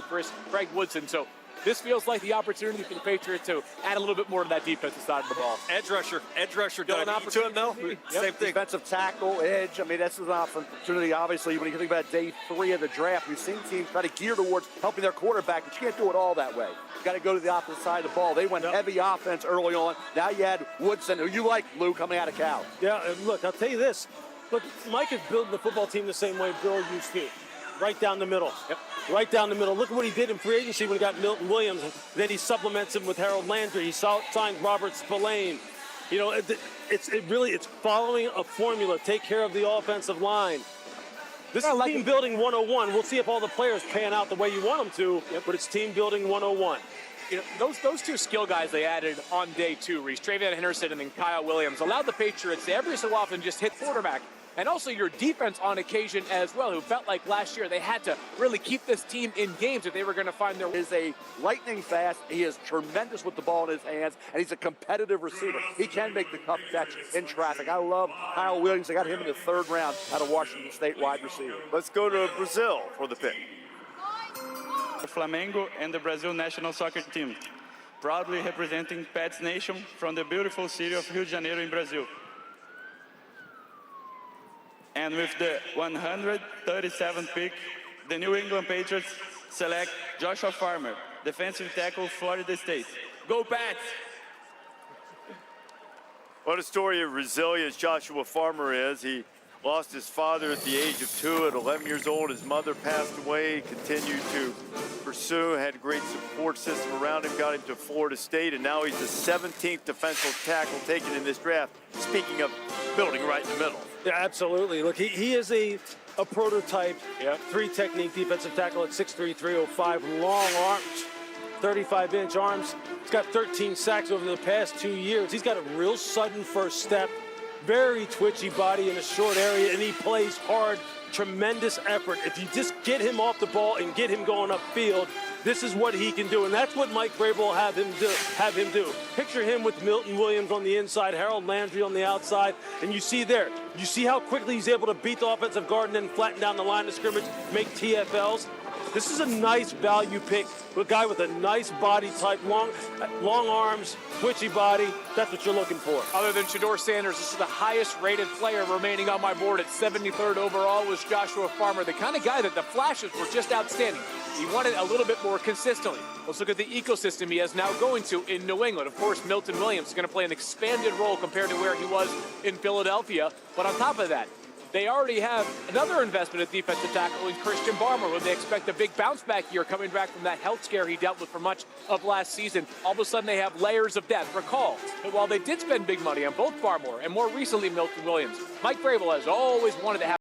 Greg Woodson. So this feels like the opportunity for the Patriots to add a little bit more to that defensive side of the ball. Edge rusher got an opportunity to him, though. Yep. Same thing. Defensive tackle, edge. I mean, that's an opportunity, obviously, when you think about day 3 of the draft. We've seen teams try to gear towards helping their quarterback, but you can't do it all that way. You got to go to the opposite side of the ball. They went heavy offense early on. Now you had Woodson, who you like, Lou, coming out of Cal. Yeah, and look, I'll tell you this. Look, Mike is building the football team the same way Bill used to. Right down the middle. Yep. Right down the middle. Look at what he did in free agency when he got Milton Williams. Then he supplements him with Harold Landry. He signed Robert Spillane. You know, it's following a formula. Take care of the offensive line. This is team building 101. We'll see if all the players pan out the way you want them to, but it's team building 101. You know, those two skill guys they added on day 2, Reese, Travion Henderson and then Kyle Williams, allowed the Patriots to every so often just hit quarterback. And also your defense on occasion as well, who felt like last year they had to really keep this team in games if they were going to find their way. Is a lightning fast. He is tremendous with the ball in his hands, and he's a competitive receiver. He can make the tough catch in traffic. I love Kyle Williams. I got him in the 3rd round out of Washington State wide receiver. Let's go to Brazil for the pick. Flamengo and the Brazil national soccer team, proudly representing Pets Nation from the beautiful city of Rio de Janeiro in Brazil. And with the 137th pick, the New England Patriots select Joshua Farmer, defensive tackle, Florida State. Go Pats! What a story of resilience Joshua Farmer is. He lost his father at the age of 2. At 11 years old, his mother passed away. Continued to pursue, had a great support system around him, got him to Florida State, and now he's the 17th defensive tackle taken in this draft. Speaking of building right in the middle. Yeah, absolutely. Look, he is a prototype 3-technique defensive tackle at 6'3", 305, long arms, 35-inch arms. He's got 13 sacks over the past 2 years. He's got a real sudden first step, very twitchy body in a short area, and he plays hard, tremendous effort. If you just get him off the ball and get him going upfield, this is what he can do, and that's what Mike Vrabel will have him do. Picture him with Milton Williams on the inside, Harold Landry on the outside, and you see how quickly he's able to beat the offensive guard and then flatten down the line of scrimmage, make TFLs. This is a nice value pick, a guy with a nice body type, long arms, twitchy body. That's what you're looking for. Other than Shedeur Sanders, this is the highest rated player remaining on my board at 73rd overall was Joshua Farmer, the kind of guy that the flashes were just outstanding. He wanted a little bit more consistently. Let's look at the ecosystem he is now going to in New England. Of course, Milton Williams is going to play an expanded role compared to where he was in Philadelphia. But on top of that, they already have another investment at defensive tackle in Christian Barmore, who they expect a big bounce back year coming back from that health scare he dealt with for much of last season. All of a sudden, they have layers of depth. Recall that while they did spend big money on both Barmore and more recently Milton Williams, Mike Vrabel has always wanted to have